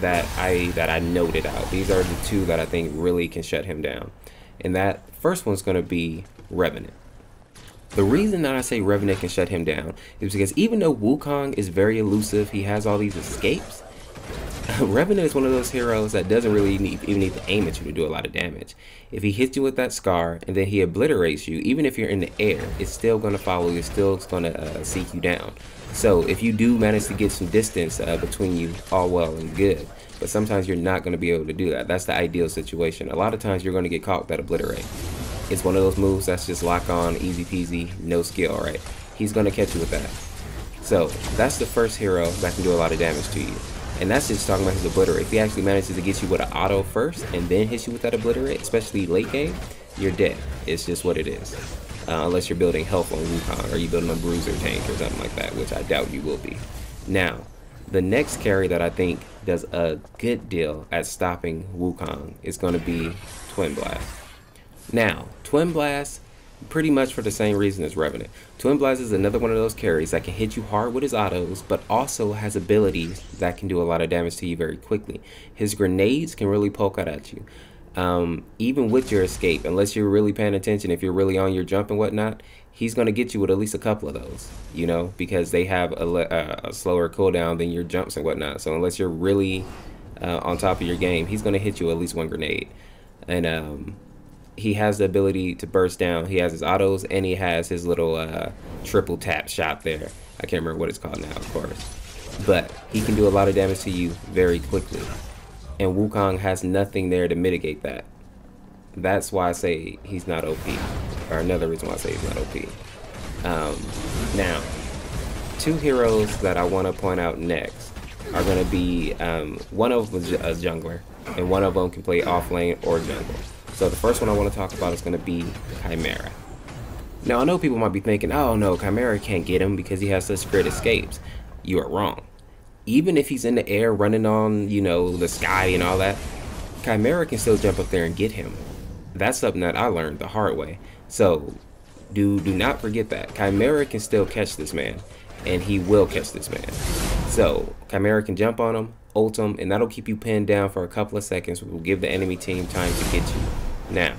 that I noted out. These are the two that I think really can shut him down. And that first one's going to be Revenant. The reason that I say Revenant can shut him down is because even though Wukong is very elusive, he has all these escapes, Revenant is one of those heroes that doesn't really even need to aim at you to do a lot of damage. If he hits you with that scar and then he obliterates you, even if you're in the air, it's still going to follow you, it's still going to seek you down. So if you do manage to get some distance between you, all well and good. But sometimes you're not going to be able to do that. That's the ideal situation. A lot of times you're going to get caught with that obliterate. It's one of those moves that's just lock on, easy peasy, no skill, right? He's going to catch you with that. So that's the first hero that can do a lot of damage to you. And that's just talking about his obliterate. If he actually manages to get you with an auto first and then hits you with that obliterate, especially late game, you're dead. It's just what it is. Unless you're building health on Wukong or you're building a bruiser tank or something like that, which I doubt you will be. Now, the next carry that I think does a good deal at stopping Wukong is going to be Twin Blast. Now, Twin Blast, pretty much for the same reason as Revenant. Twin Blast is another one of those carries that can hit you hard with his autos, but also has abilities that can do a lot of damage to you very quickly. His grenades can really poke out at you. Even with your escape, unless you're really paying attention, if you're really on your jump and whatnot, he's going to get you with at least a couple of those, you know, because they have a slower cooldown than your jumps and whatnot. So unless you're really on top of your game, he's going to hit you with at least one grenade. And he has the ability to burst down. He has his autos and he has his little triple tap shot there. I can't remember what it's called now, of course. But he can do a lot of damage to you very quickly. And Wukong has nothing there to mitigate that. That's why I say he's not OP. Or another reason why I say he's not OP. Now, two heroes that I want to point out next are going to be, one of them is a jungler, and one of them can play off lane or jungle. So the first one I want to talk about is going to be Chimera. Now, I know people might be thinking, oh no, Chimera can't get him because he has such great escapes. You are wrong. Even if he's in the air running on, you know, the sky and all that, Chimera can still jump up there and get him. That's something that I learned the hard way. So do not forget that. Chimera can still catch this man, and he will catch this man. So Chimera can jump on him, ult him, and that'll keep you pinned down for a couple of seconds, which will give the enemy team time to get you. Now,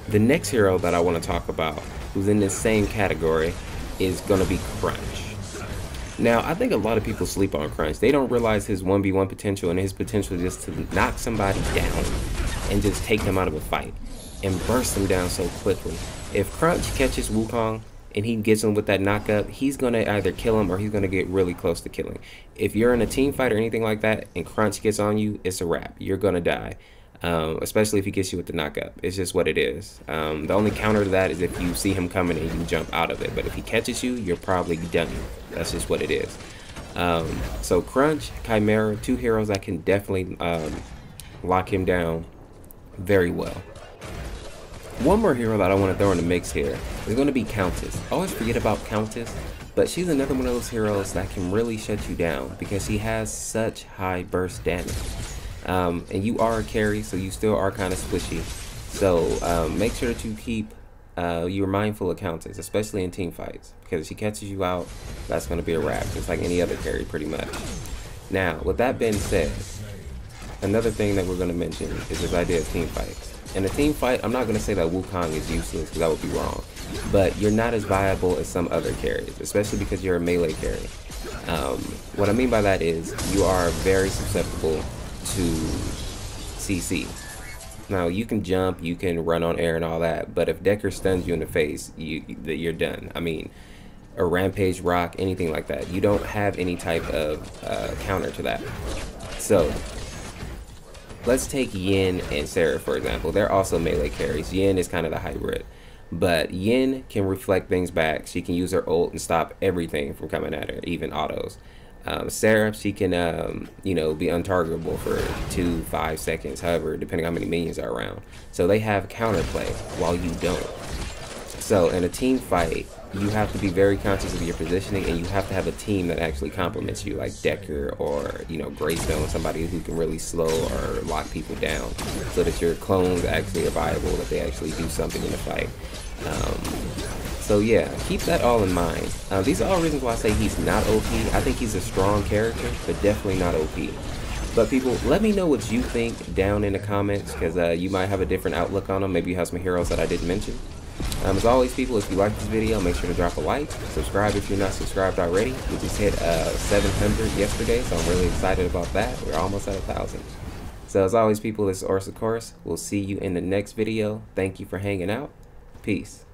the next hero that I want to talk about, who's in this same category, is going to be Crunch. Now, I think a lot of people sleep on Crunch. They don't realize his 1v1 potential and his potential just to knock somebody down and just take them out of a fight and burst them down so quickly. If Crunch catches Wukong and he gets him with that knockup, he's going to either kill him or he's going to get really close to killing. If you're in a team fight or anything like that and Crunch gets on you, it's a wrap. You're going to die. Especially if he gets you with the knockup. It's just what it is. The only counter to that is if you see him coming and you jump out of it. But if he catches you, you're probably done. That's just what it is. So Crunch, Chimera, two heroes that can definitely lock him down very well. One more hero that I want to throw in the mix here is going to be Countess. I always forget about Countess, but she's another one of those heroes that can really shut you down because she has such high burst damage. And you are a carry, so you still are kind of squishy. So make sure that you keep you're mindful of Countess, especially in team fights, because if she catches you out, that's going to be a wrap, just like any other carry pretty much. Now, with that being said, another thing that we're going to mention is this idea of team fights. In a team fight, I'm not going to say that Wukong is useless, because that would be wrong, but you're not as viable as some other carries, especially because you're a melee carry. What I mean by that is you are very susceptible to CC. Now, you can jump, you can run on air and all that, but if Decker stuns you in the face, you're done. I mean, a Rampage Rock, anything like that. You don't have any type of counter to that. So let's take Yin and Sarah, for example. They're also melee carries. Yin is kind of the hybrid. But Yin can reflect things back. She can use her ult and stop everything from coming at her, even autos. Sarah, she can, you know, be untargetable for 2-5 seconds, however, depending on how many minions are around. So they have counterplay while you don't. So in a team fight, you have to be very conscious of your positioning, and you have to have a team that actually complements you, like Decker or, you know, Greystone, somebody who can really slow or lock people down, so that your clones actually are viable, that they actually do something in the fight. So yeah, keep that all in mind. These are all reasons why I say he's not OP. I think he's a strong character, but definitely not OP. But people, let me know what you think down in the comments, because you might have a different outlook on them. Maybe you have some heroes that I didn't mention. As always, people, if you like this video, make sure to drop a like. Subscribe if you're not subscribed already. We just hit 700 yesterday, so I'm really excited about that. We're almost at 1,000. So as always, people, this is Orsicourse. We'll see you in the next video. Thank you for hanging out. Peace.